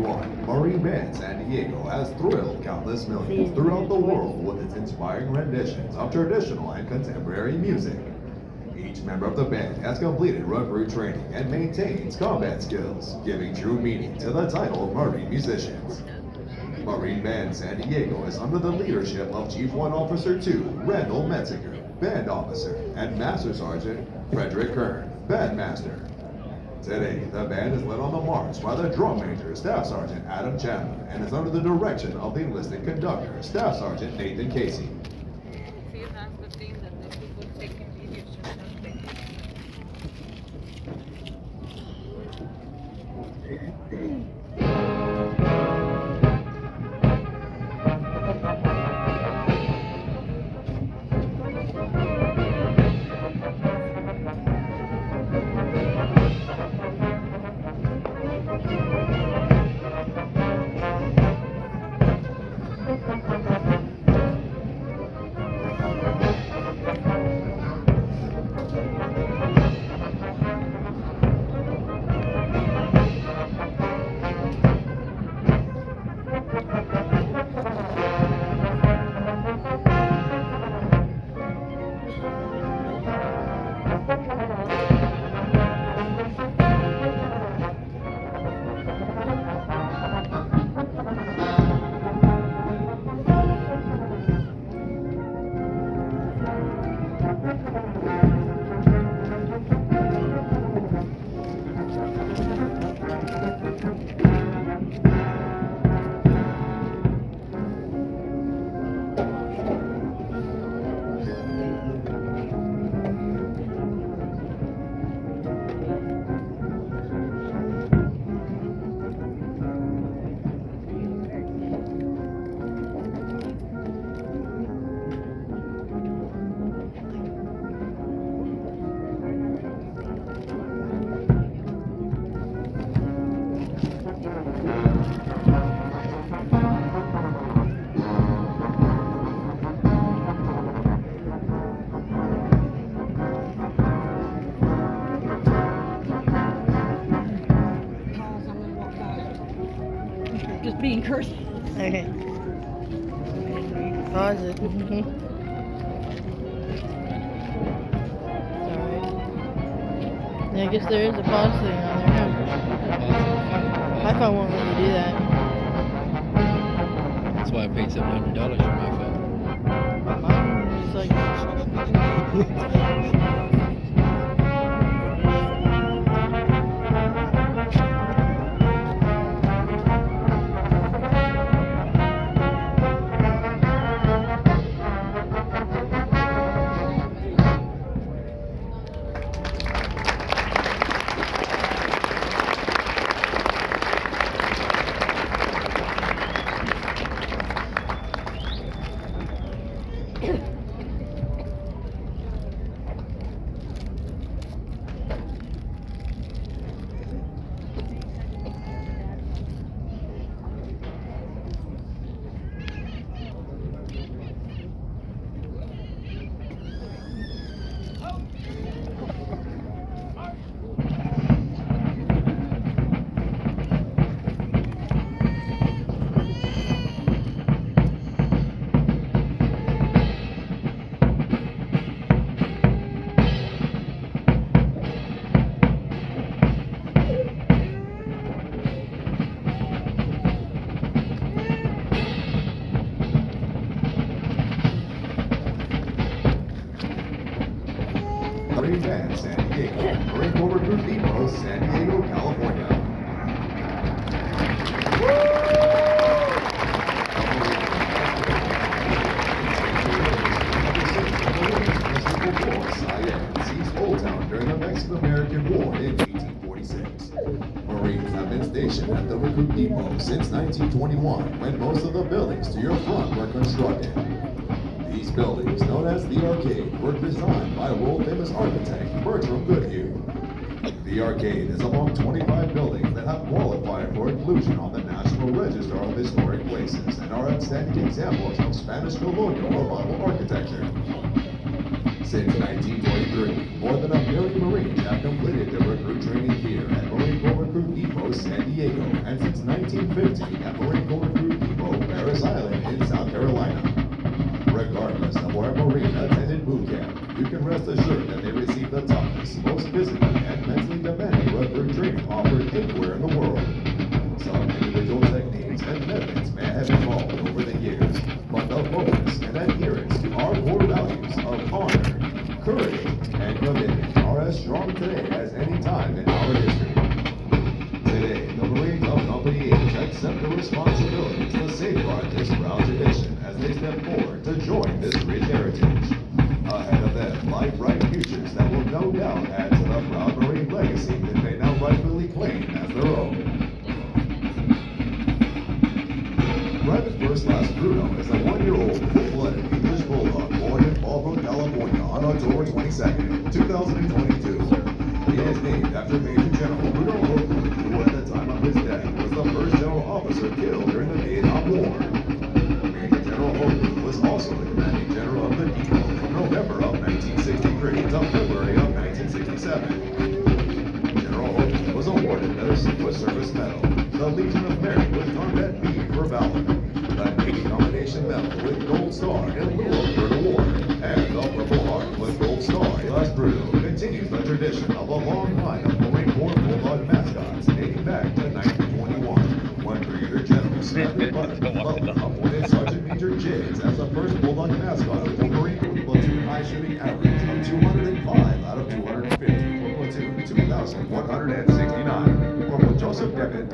2021, Marine Band San Diego has thrilled countless millions throughout the world with its inspiring renditions of traditional and contemporary music. Each member of the band has completed recruit training and maintains combat skills, giving true meaning to the title Marine Musicians. Marine Band San Diego is under the leadership of Chief One Officer 2, Randall Metziger, Band Officer, and Master Sergeant Frederick Kern, Bandmaster. Today, the band is led on the march by the drum major, Staff Sergeant Adam Chandler, and is under the direction of the enlisted conductor, Staff Sergeant Nathan Casey. Sí, that's the thing that the people take immediate something. Just being cursed. Okay. Pause it. Alright. Yeah, I guess there is a pause thing on there, huh? My phone won't let you do that. That's why I paid $700 for my phone. Mine is like... Marine Band San Diego, Marine Corps Recruit Depot, San Diego, California. Seized Old Town during the Mexican-American War in 1846. Marines have been stationed at the Recruit Depot since 1921, when most of the buildings to your front were constructed. These buildings, known as the Arcade, were designed by world-famous architect Bertram Goodhue. The Arcade is among 25 buildings that have qualified for inclusion on the National Register of Historic Places and are outstanding examples of Spanish colonial revival architecture. Since 1923, more than 1 million Marines have completed their recruit training here at Marine Corps Recruit Depot, San Diego, and since 1950 at Marine Corps Group Depot, Paris Island in South Carolina. Regardless of where a Marine attended boot camp, you can rest assured that they receive the toughest, most physically and mentally demanding recruit training offered anywhere in the world. Some individual techniques and methods may have evolved over the years, but the focus and adherence to our core values of honor, courage, and commitment are as strong today as any time in our history. Today, the Marines of Company H accept the responsibility to safeguard this proud tradition as they step forward to join this rich heritage. Ahead of them lie bright futures that will no doubt add to the proud Marine legacy that they now rightfully claim as their own. Private First Class Bruno is a 1-year-old full-blooded English bulldog born in Fallbrook, California on October 22nd, 2022. He is named after Major General Bruno Oakland, who at the time of his death was the first general officer killed during the Vietnam War. Major General Oakland was also the commanding general of the depot from November of 1963 to February of 1967. General Oakland was awarded the Distinguished Service Medal, the Legion of Merit with Combat B for Valor, the Navy Commendation Medal with Gold Star in lieu of Third Award, and the Purple Heart with Gold Star. Thus, Bruno continues the tradition of a long line of Marine Corps Bulldog mascots dating back to 1921, when Brigadier General Samantha Butler appointed Sergeant Major Jiggs as the first Bulldog mascot of the Marine Corps platoon high shooting average of 205 out of 250 for platoon 2,169. Corporal Joseph Devitt.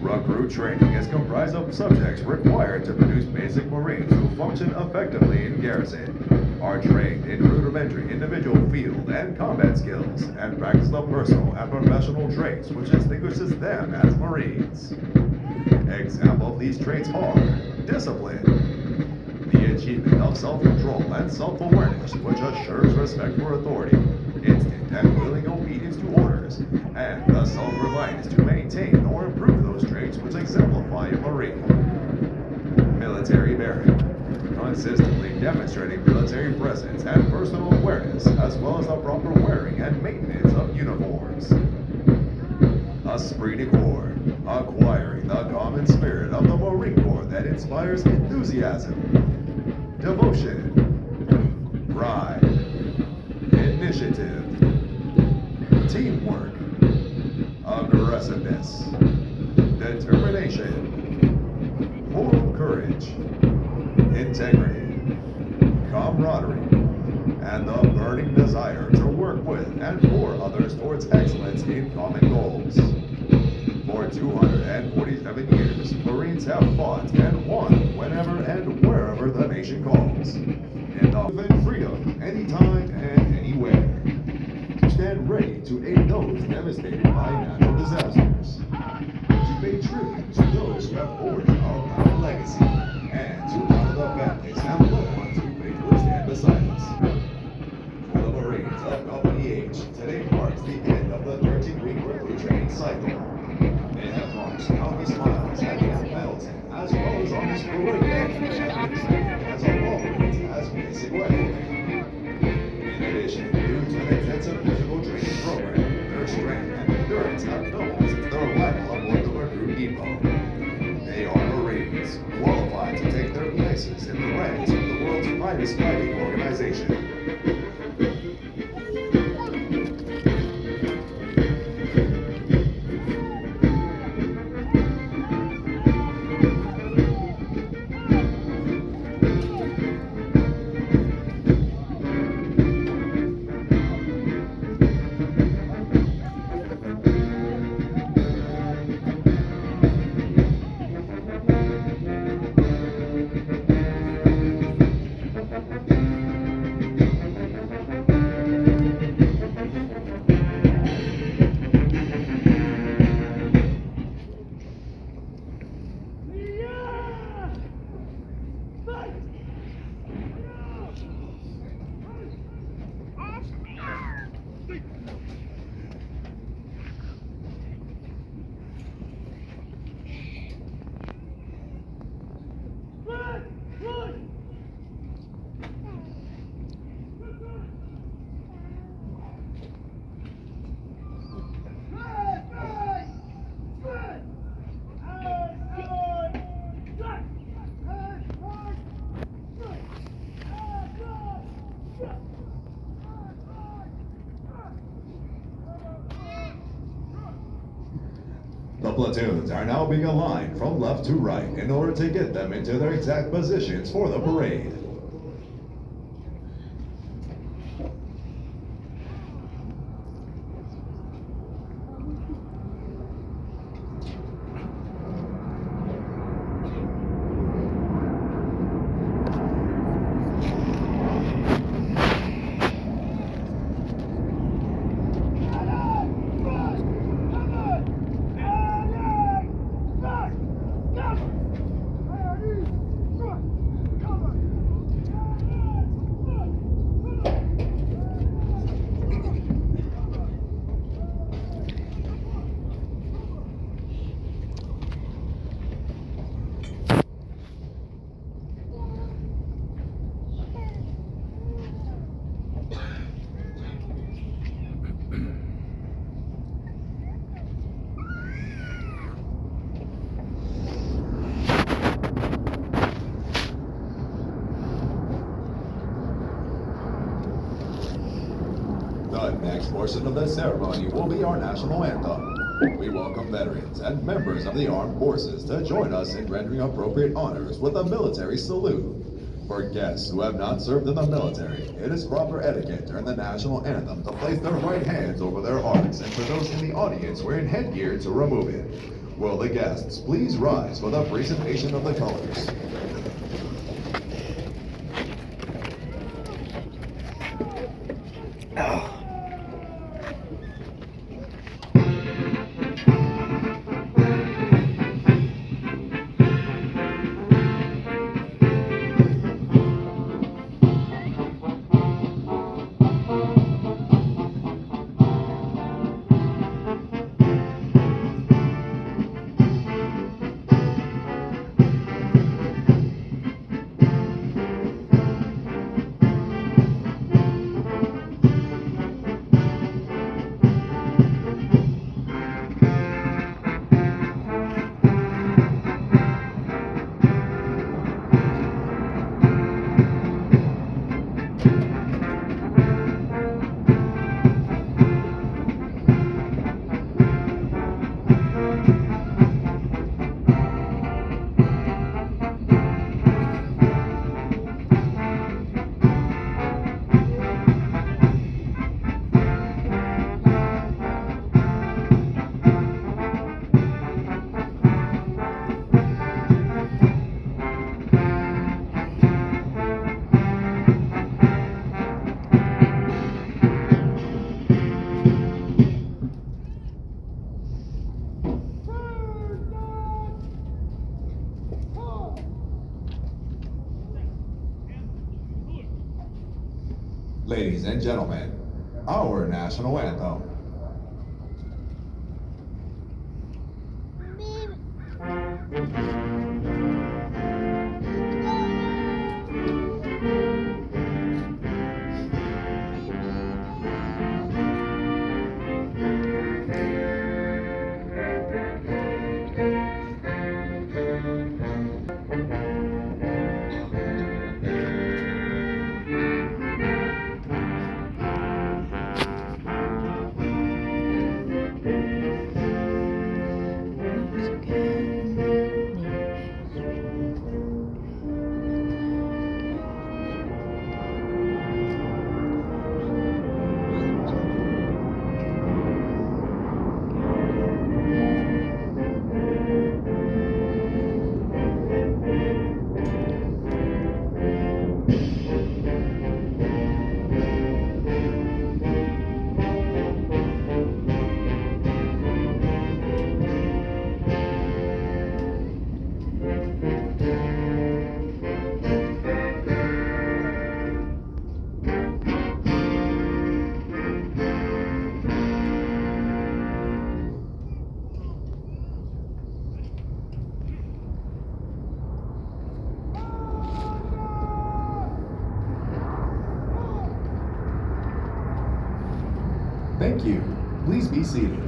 Recruit training is comprised of subjects required to produce basic Marines who function effectively in garrison, are trained in rudimentary individual field and combat skills, and practice the personal and professional traits which distinguishes them as Marines. Example of these traits are discipline, the achievement of self-control and self-awareness which assures respect for authority, instant and willing obedience to orders, and the self-reliance to maintain or improve those traits which exemplify a Marine. Military bearing, consistently demonstrating military presence and personal awareness, as well as the proper wearing and maintenance of uniforms. Esprit de corps, acquiring the common spirit of the Marine Corps that inspires enthusiasm, devotion, pride, initiative, teamwork, aggressiveness, determination, moral courage, integrity, camaraderie, and the burning desire to work with and for others towards excellence in common goals. For 247 years, Marines have fought and won whenever and wherever the nation calls. In the defend freedom, anytime and anywhere. To stand ready to aid those devastated by natural disasters. To pay tribute to those who have forged our proud legacy. And to honor the families and loved ones who faithfully stand beside us. For the Marines of Company H, today marks the end of the 13-week recruit training cycle. They have marched countless miles at Camp Pendleton, as well as on this parade as a Marines as basic weapon. In addition, due to an intensive physical training program, their strength and endurance have doubled since their arrival aboard the recruit depot. They are Marines, qualified to take their places in the ranks of the world's finest fighting organization. platoons are now being aligned from left to right in order to get them into their exact positions for the parade. The next portion of the ceremony will be our national anthem. We welcome veterans and members of the armed forces to join us in rendering appropriate honors with a military salute. For guests who have not served in the military, it is proper etiquette during the national anthem to place their right hands over their hearts, and for those in the audience wearing headgear to remove it. Will the guests please rise for the presentation of the colors? Ladies and gentlemen, our national anthem. Thank you. Please be seated.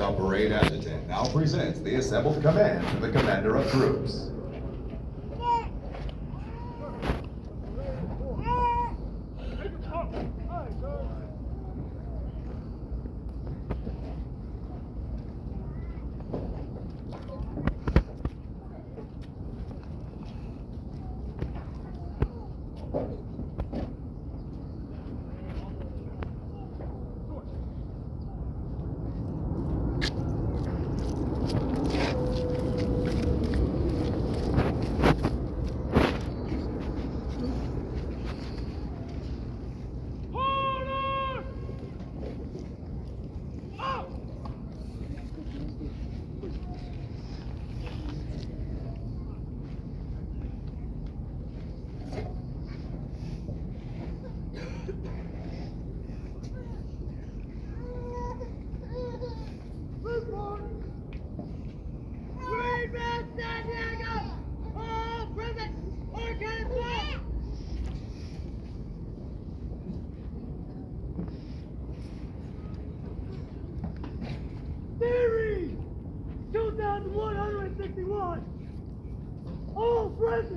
The parade adjutant now presents the assembled command to the commander of troops. At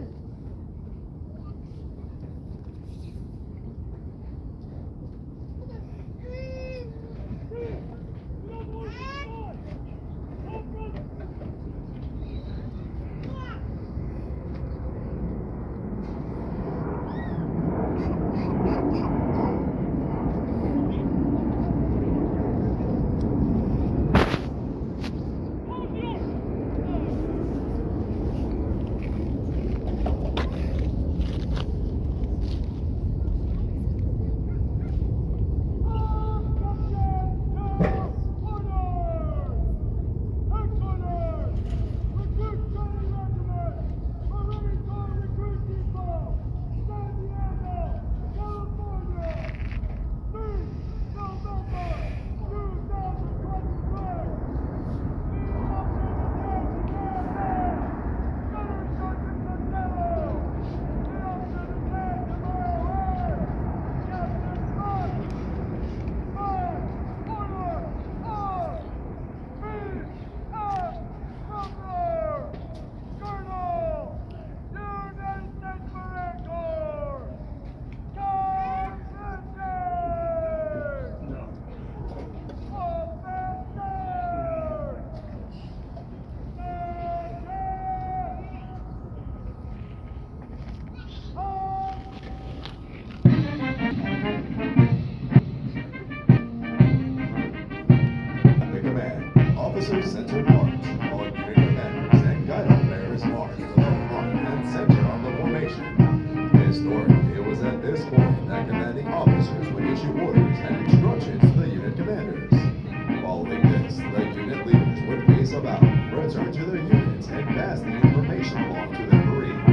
the command, officers center march. All unit commanders and guidon bearers march to the front and center of the formation. Historically, it was at this point that commanding officers would issue orders and instructions to the unit commanders. Following this, the unit leaders would face about, return to their units, and pass the information along to their Marines.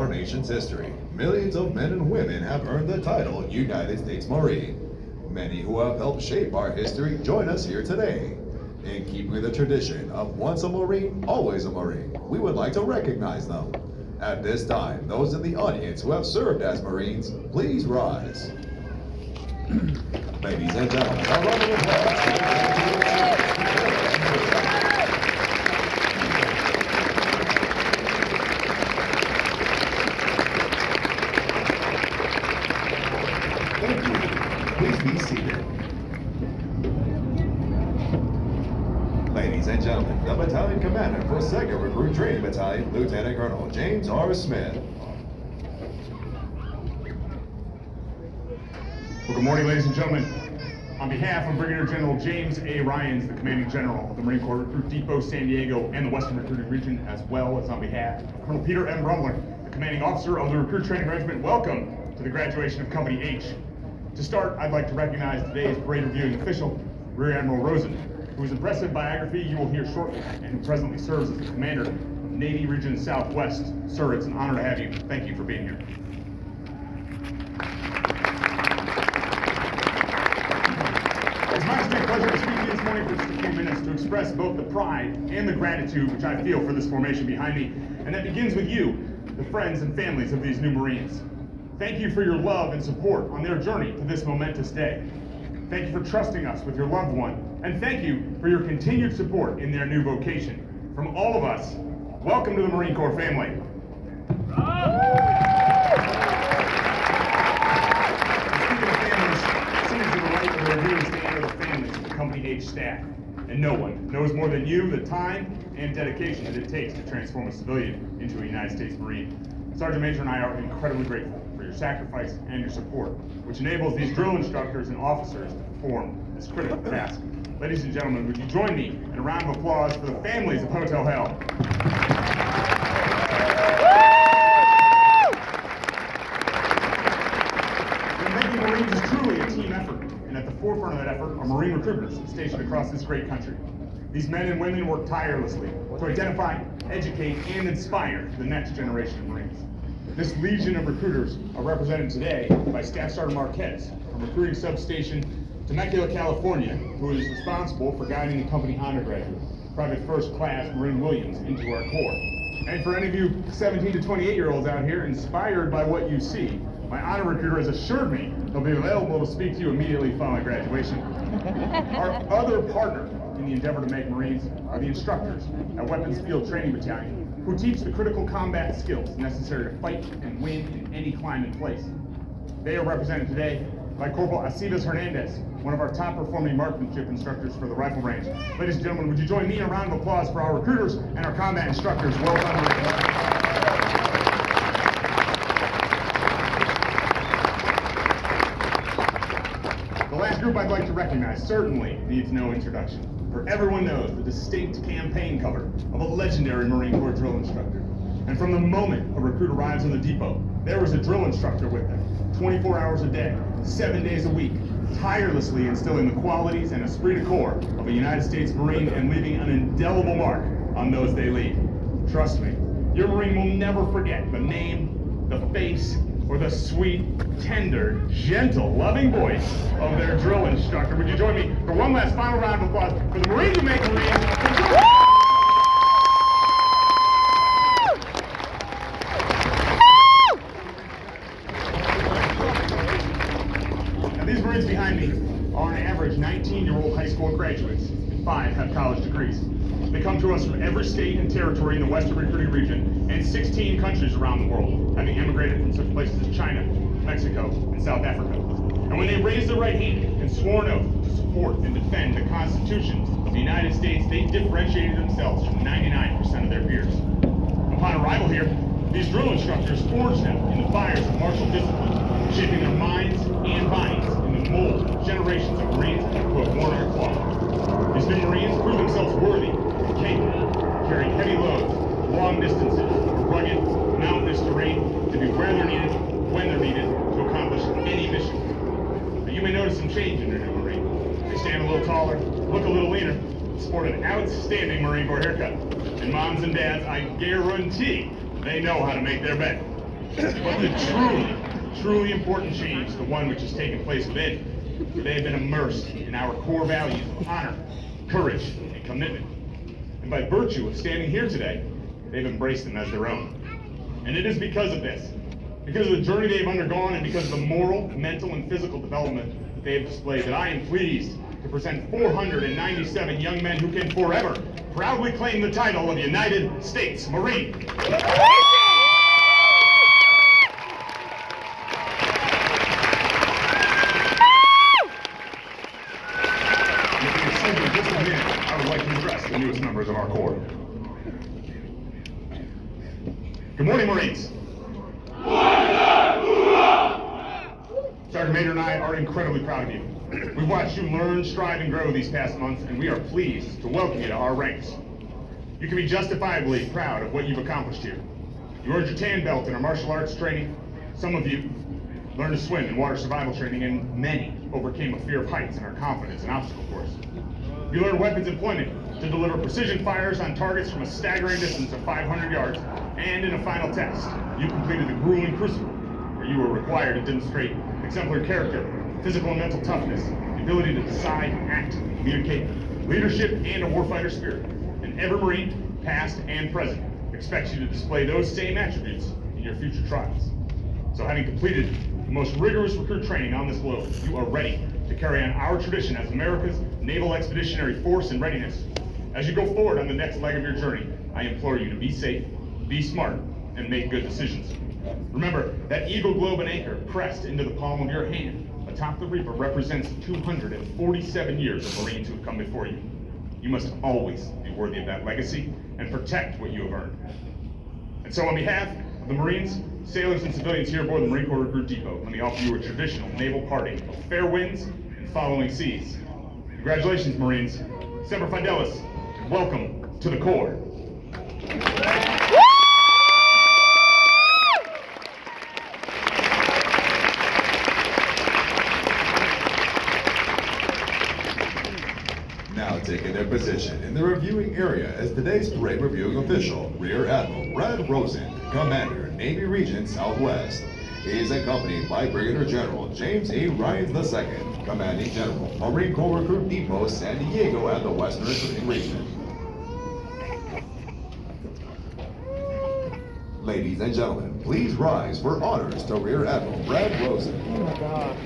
our nation's history, millions of men and women have earned the title United States Marine. Many who have helped shape our history join us here today. In keeping with the tradition of once a Marine, always a Marine, we would like to recognize them. At this time, those in the audience who have served as Marines, please rise. Ladies and gentlemen, a round of applause. Thank you. Please be seated. Ladies and gentlemen, the battalion commander for 2nd Recruit Training Battalion, Lieutenant Colonel James R. Smith. Well, good morning, ladies and gentlemen. On behalf of Brigadier General James A. Ryans, the Commanding General of the Marine Corps Recruit Depot San Diego and the Western Recruiting Region, as well as on behalf of Colonel Peter M. Rumler, the Commanding Officer of the Recruit Training Regiment, welcome to the graduation of Company H. To start, I'd like to recognize today's parade reviewing official, Rear Admiral Rosen, whose impressive biography you will hear shortly, and who presently serves as the Commander of Navy Region Southwest. Sir, it's an honor to have you. Thank you for being here. It's my distinct pleasure to speak to you this morning for just a few minutes to express both the pride and the gratitude which I feel for this formation behind me, and that begins with you, the friends and families of these new Marines. Thank you for your love and support on their journey to this momentous day. Thank you for trusting us with your loved one, and thank you for your continued support in their new vocation. From all of us, welcome to the Marine Corps family. Speaking of families, seniors to the right of the reviewing stand are the families of the Company H staff. And no one knows more than you the time and dedication that it takes to transform a civilian into a United States Marine. Sergeant Major and I are incredibly grateful for your sacrifice and your support, which enables these drill instructors and officers to perform this critical task. Ladies and gentlemen, would you join me in a round of applause for the families of Hotel Hell? Making Marines is truly a team effort, and at the forefront of that effort are Marine recruiters stationed across this great country. These men and women work tirelessly to identify, educate, and inspire the next generation of Marines. This legion of recruiters are represented today by Staff Sergeant Marquez from Recruiting Substation Temecula, California, who is responsible for guiding the company honor graduate, Private First Class Marine Williams, into our Corps. And for any of you 17 to 28-year-olds out here inspired by what you see, my honor recruiter has assured me he'll be available to speak to you immediately following graduation. Our other partner in the endeavor to make Marines are the instructors at Weapons Field Training Battalion, who teach the critical combat skills necessary to fight and win in any climate and place. They are represented today by Corporal Aceves Hernandez, one of our top performing marksmanship instructors for the rifle range. Ladies and gentlemen, would you join me in a round of applause for our recruiters and our combat instructors? Well done, Marines. The last group I'd like to recognize certainly needs no introduction, for everyone knows the distinct campaign cover of a legendary Marine Corps drill instructor. And from the moment a recruit arrives on the depot, there is a drill instructor with them, 24 hours a day, 7 days a week, tirelessly instilling the qualities and esprit de corps of a United States Marine and leaving an indelible mark on those they lead. Trust me, your Marine will never forget the name, the face, or the sweet, tender, gentle, loving voice of their drill instructor. Would you join me for one last final round of applause for the Marines who make Marines? Now these Marines behind me are on average 19-year-old high school graduates, and 5 have college degrees. They come to us from every state and territory in the Western Recruiting Region and 16 countries around the world, having immigrated from such places as China, Mexico, and South Africa. And when they raised their right hand and swore an oath to support and defend the constitutions of the United States, they differentiated themselves from 99% of their peers. Upon arrival here, these drill instructors forged them in the fires of martial discipline, shaping their minds and bodies in the mold of generations of Marines who have worn our cloth. These new Marines proved themselves worthy and capable of carrying heavy loads, long distances, rugged, mountainous terrain to be where they're needed, when they're needed, to accomplish any mission. Now you may notice some change in their new Marine. They stand a little taller, look a little leaner, sport an outstanding Marine Corps haircut. And moms and dads, I guarantee they know how to make their bed. But the truly important change, the one which has taken place within, where they have been immersed in our core values of honor, courage, and commitment. And by virtue of standing here today, they've embraced them as their own. And it is because of this, because of the journey they've undergone, and because of the moral, mental, and physical development that they have displayed, that I am pleased to present 497 young men who can forever proudly claim the title of United States Marine. I would like to address the newest members of our Corps. Good morning, Marines. Sergeant Major and I are incredibly proud of you. We've watched you learn, strive, and grow these past months, and we are pleased to welcome you to our ranks. You can be justifiably proud of what you've accomplished here. You earned your tan belt in our martial arts training. Some of you learned to swim in water survival training, and many overcame a fear of heights in our confidence and obstacle course. You learned weapons employment to deliver precision fires on targets from a staggering distance of 500 yards, and in a final test, you completed the grueling crucible, where you were required to demonstrate exemplary character, physical and mental toughness, the ability to decide, act, communicate, leadership, and a warfighter spirit. And every Marine, past and present, expects you to display those same attributes in your future trials. So having completed the most rigorous recruit training on this globe, you are ready to carry on our tradition as America's Naval Expeditionary Force in readiness. As you go forward on the next leg of your journey, I implore you to be safe, be smart, and make good decisions. Remember, that Eagle Globe and Anchor pressed into the palm of your hand atop the Reaper represents 247 years of Marines who have come before you. You must always be worthy of that legacy and protect what you have earned. And so on behalf of the Marines, sailors, and civilians here aboard the Marine Corps Recruit Depot, let me offer you a traditional naval party of fair winds and following seas. Congratulations, Marines. Semper Fidelis, and welcome to the Corps. Now taking their position in the reviewing area is today's parade reviewing official, Rear Admiral Brad Rosen, Commander, Navy Region Southwest. He is accompanied by Brigadier General James E. Ryans II, Commanding General, Marine Corps Recruit Depot, San Diego at the Western Recruiting Region. Ladies and gentlemen, please rise for honors to Rear Admiral Brad Rosen. Oh my gosh.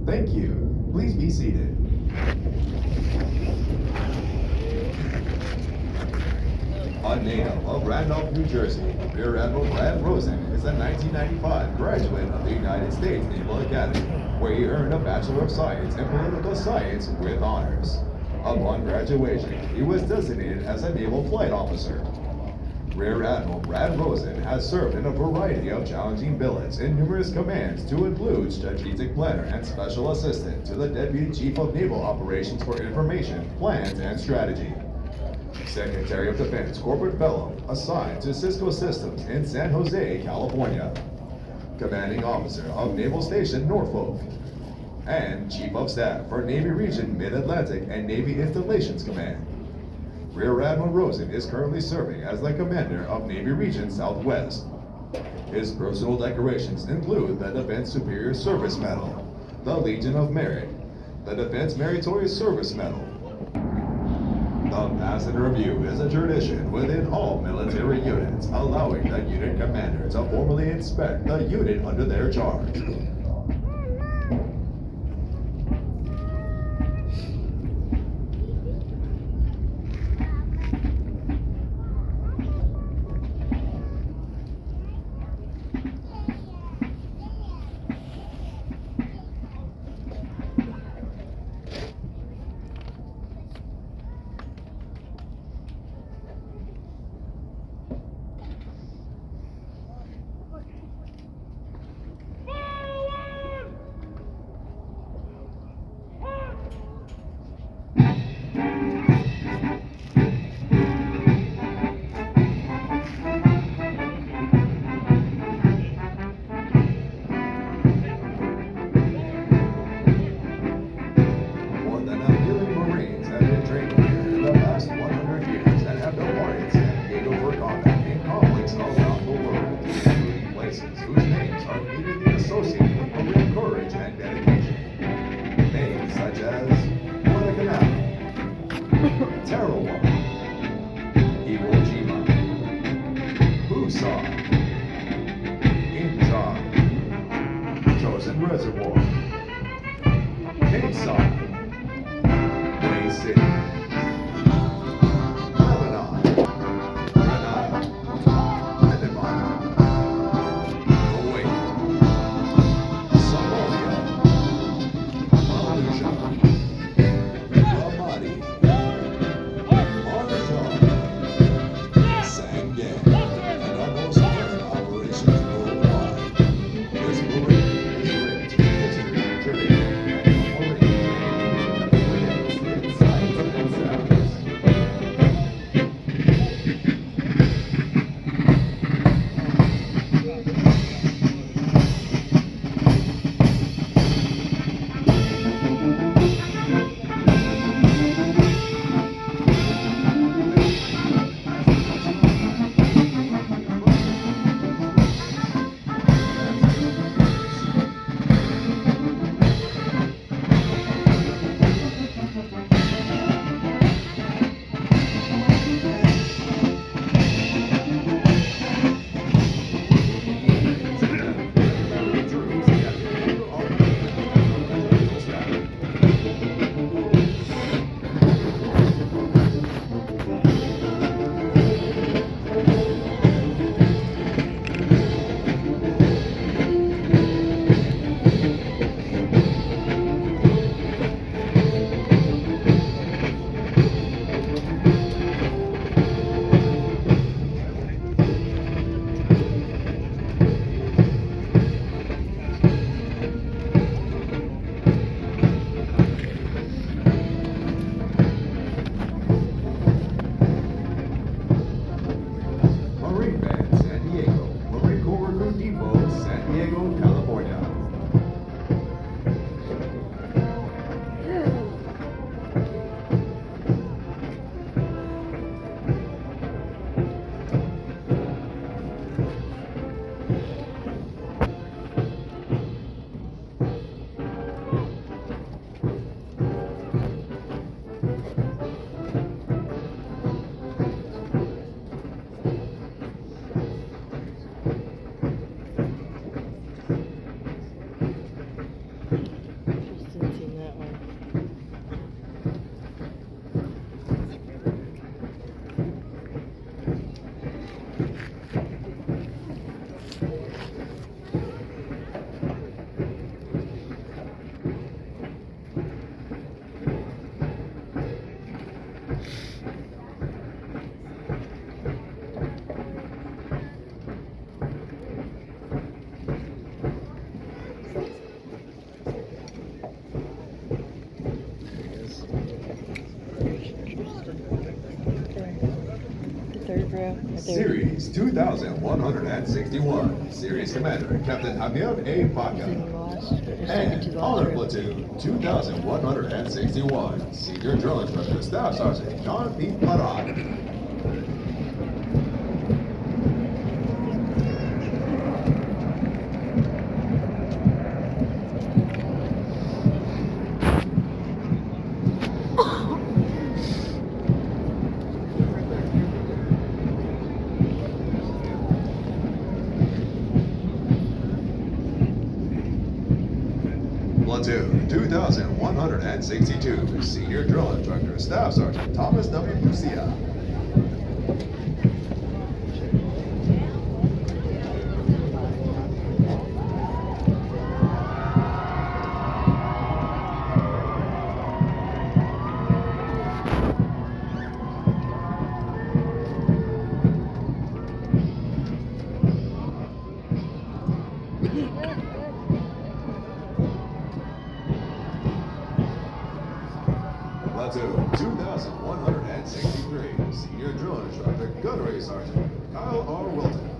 Thank you. Please be seated. A native of Randolph, New Jersey, Rear Admiral Brad Rosen is a 1995 graduate of the United States Naval Academy, where he earned a Bachelor of Science in Political Science with honors. Upon graduation, he was designated as a Naval Flight Officer. Rear Admiral Brad Rosen has served in a variety of challenging billets in numerous commands, to include Strategic Planner and Special Assistant to the Deputy Chief of Naval Operations for Information, Plans, and Strategy. Secretary of Defense Corporate Fellow, assigned to Cisco Systems in San Jose, California. Commanding Officer of Naval Station Norfolk. And Chief of Staff for Navy Region Mid-Atlantic and Navy Installations Command. Rear Admiral Rosen is currently serving as the Commander of Navy Region Southwest. His personal decorations include the Defense Superior Service Medal, the Legion of Merit, the Defense Meritorious Service Medal, A passenger view is a tradition within all military units, allowing the unit commander to formally inspect the unit under their charge. More than a million Marines have been trained here in the past 100 years and have departed San Diego for combat in conflicts around the world, including places whose names are immediately associated with Marine courage and dedication. Names such as Guadalcanal, Tarawa, Iwo Jima, Busan, Incheon, Chosin Reservoir, Khe Sanh, Bay City, Lebanon, Grenada, Panama, Kuwait, Somalia, Malaysia, Ramadi, Marshall, Sangam, and our most current operations worldwide. This marine is rich in history, tradition, and marine training, science and sounds. Marine Band San Diego, Marine Corps Recruit Depot, San Diego, California. Just didn't see that one. The third row. Right there. Series 2161. Series Commander Captain Javier A. Baca. Second to last, or second to And the Honor last row. Platoon 2161. Senior Drill Instructor Staff Sergeant John P. Parad. Platoon 2162, Senior Drill Instructor, Staff Sergeant Thomas W. Lucia. Platoon 2163, Senior Drill Instructor, Gunnery Sergeant Kyle R. Wilton.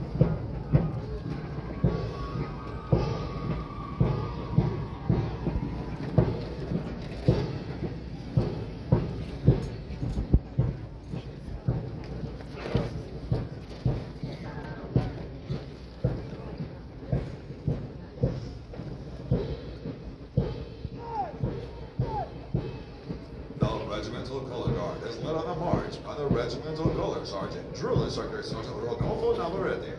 Regimental Color Guard is led on a march by the Regimental Color Sergeant, Drill Instructor Sergeant Rodolfo Navarrete.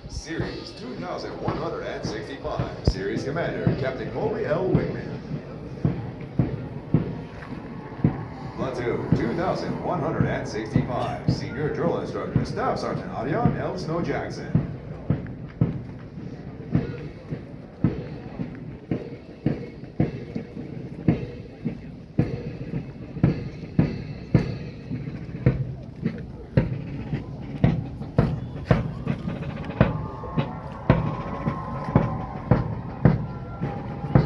Series 2165, Series Commander Captain Colby L. Wigman. Platoon 2165, Senior Drill Instructor Staff Sergeant Adion L. Snow Jackson.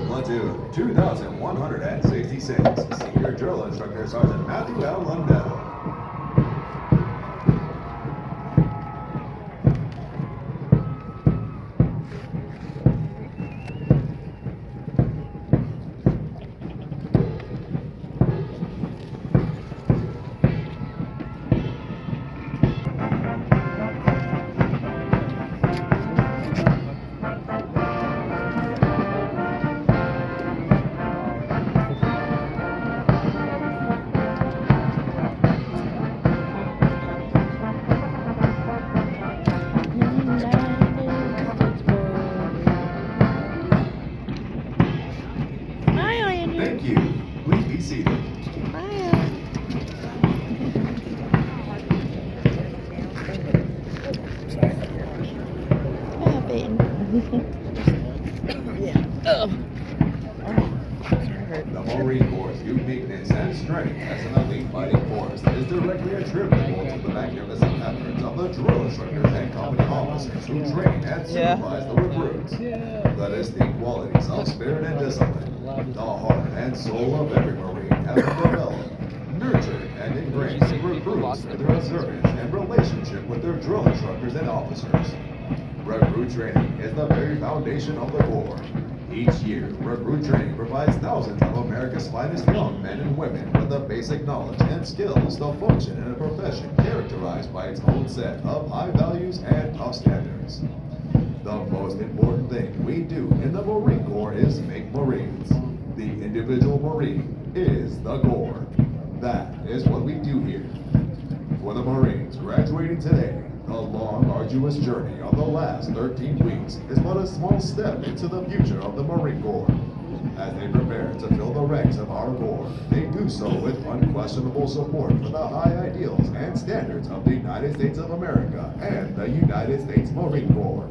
Platoon 2166, Senior Drill Instructor Sergeant Matthew L. Lundell. Thank you. Please be seated. The Marine Corps' uniqueness and strength as an elite fighting force is directly attributable to the magnificent efforts of the drill instructors and company officers who train and supervise the recruits. The distinct qualities of spirit and discipline, the heart and soul of every Marine have been developed, nurtured, and ingrained in recruits through their service and relationship with their drill instructors and officers. Recruit training is the very foundation of the Corps. Each year, recruit training provides thousands of America's finest young men and women with the basic knowledge and skills to function in a profession characterized by its own set of high values and tough standards. The most important thing we do in the Marine Corps is make Marines. The individual Marine is the Corps. That is what we do here. For the Marines graduating today, the long, arduous journey of the last 13 weeks is but a small step into the future of the Marine Corps. As they prepare to fill the ranks of our Corps, they do so with unquestionable support for the high ideals and standards of the United States of America and the United States Marine Corps.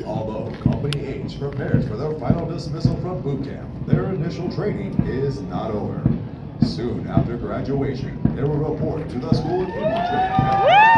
Although Company H prepares for their final dismissal from boot camp, their initial training is not over. Soon after graduation, they will report to the School of Infantry.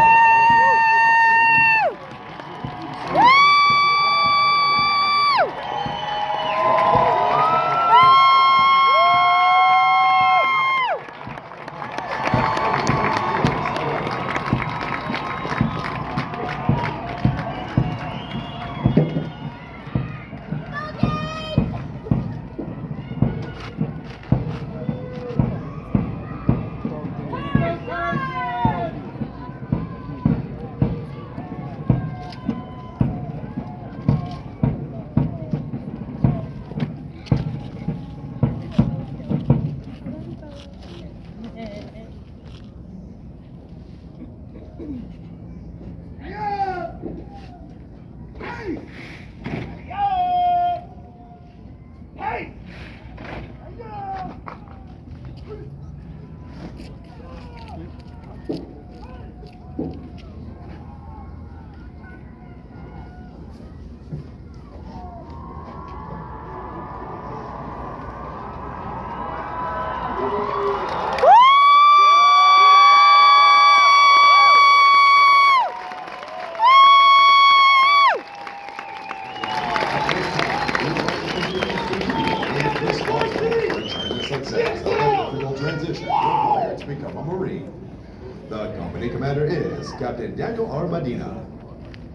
The company commander is Captain Daniel R. Medina.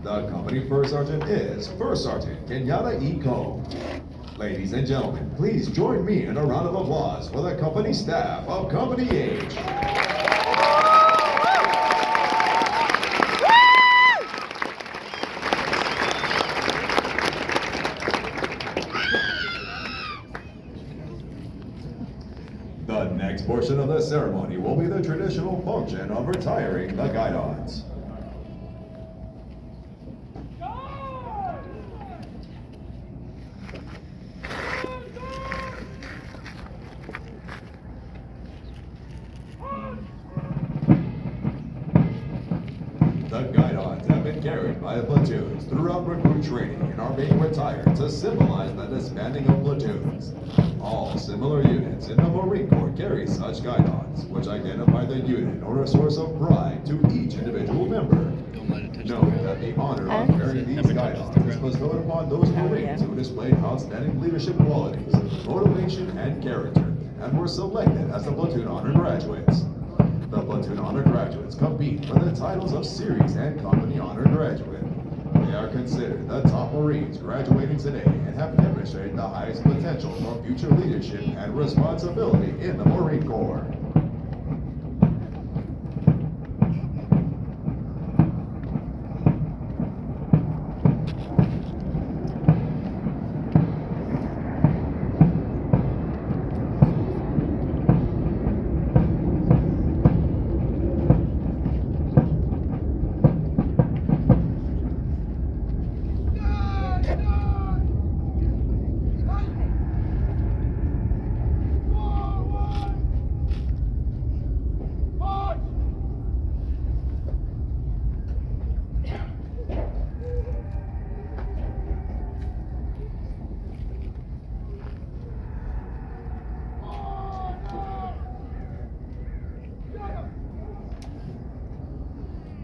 The company first sergeant is First Sergeant Kenyatta E. Coe. Ladies and gentlemen, please join me in a round of applause for the company staff of Company H. The next portion of the ceremony will be the traditional function of retiring the guidons. The guidons have been carried by platoons throughout recruit training and are being retired to symbolize the disbanding of platoons. All similar units in the Marine Corps carry such guidons, which identify the unit or a source of pride to each individual member. Don't let it touch the Note ground. that the honor of Huh? carrying these Never touches guidons the is ground. bestowed upon those Marines yeah. who displayed outstanding leadership qualities, motivation, and character, and were selected as the platoon honor graduates. The platoon honor graduates compete for the titles of series and company honor graduate. They are considered the top Marines graduating today and have demonstrated the highest potential for future leadership and responsibility in the Marine Corps.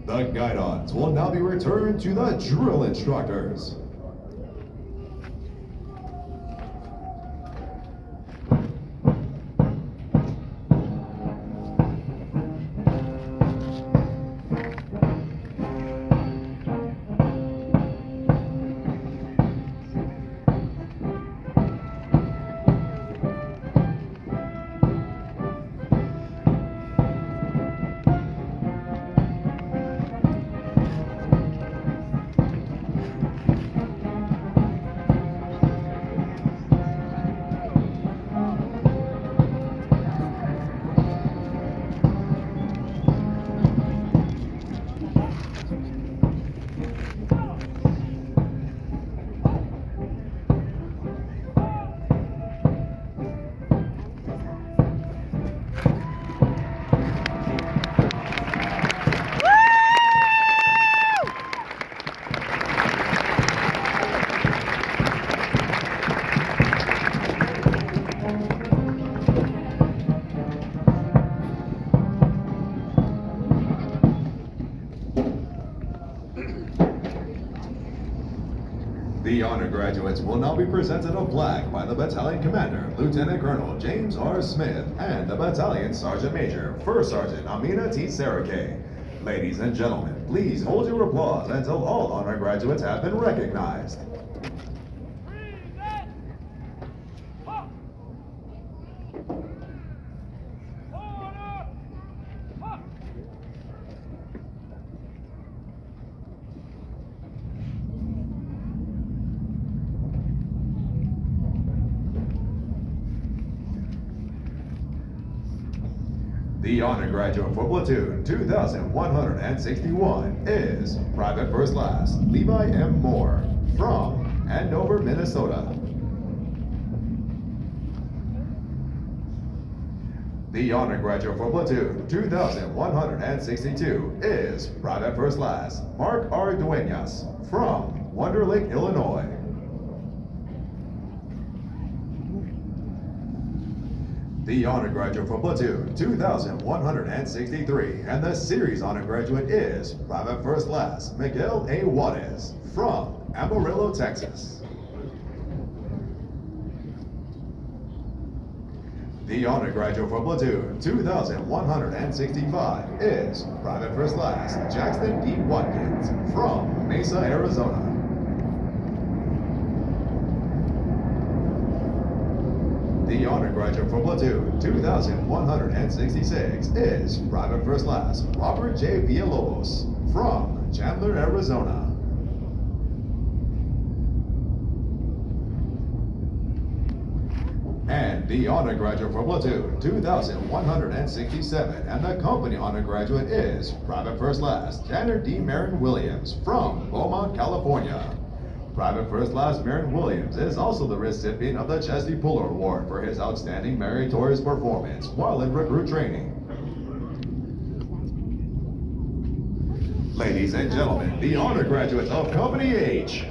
The guidons will now be returned to the drill instructors. The honor graduates will now be presented a plaque by the battalion commander, Lieutenant Colonel James R. Smith, and the battalion sergeant major, First Sergeant Amina T. Sarake. Ladies and gentlemen, please hold your applause until all honor graduates have been recognized. The honor graduate for platoon 2161 is Private First Class Levi M. Moore from Andover, Minnesota. The honor graduate for platoon 2162 is Private First Class Mark R. Duenas from Wonder Lake, Illinois. The honor graduate for platoon 2163 and the series honor graduate is Private First Class Miguel A. Juarez from Amarillo, Texas. The honor graduate for platoon 2165 is Private First Class Jackson D. Watkins from Mesa, Arizona. The honor graduate for platoon 2166 is Private First Class Robert J. Villalobos from Chandler, Arizona. And the honor graduate for platoon 2167 and the company honor graduate is Private First Class Tanner D. Marin Williams from Beaumont, California. Private First Class Marin Williams is also the recipient of the Chesty Puller Award for his outstanding meritorious performance while in recruit training. Ladies and gentlemen, the honor graduates of Company H.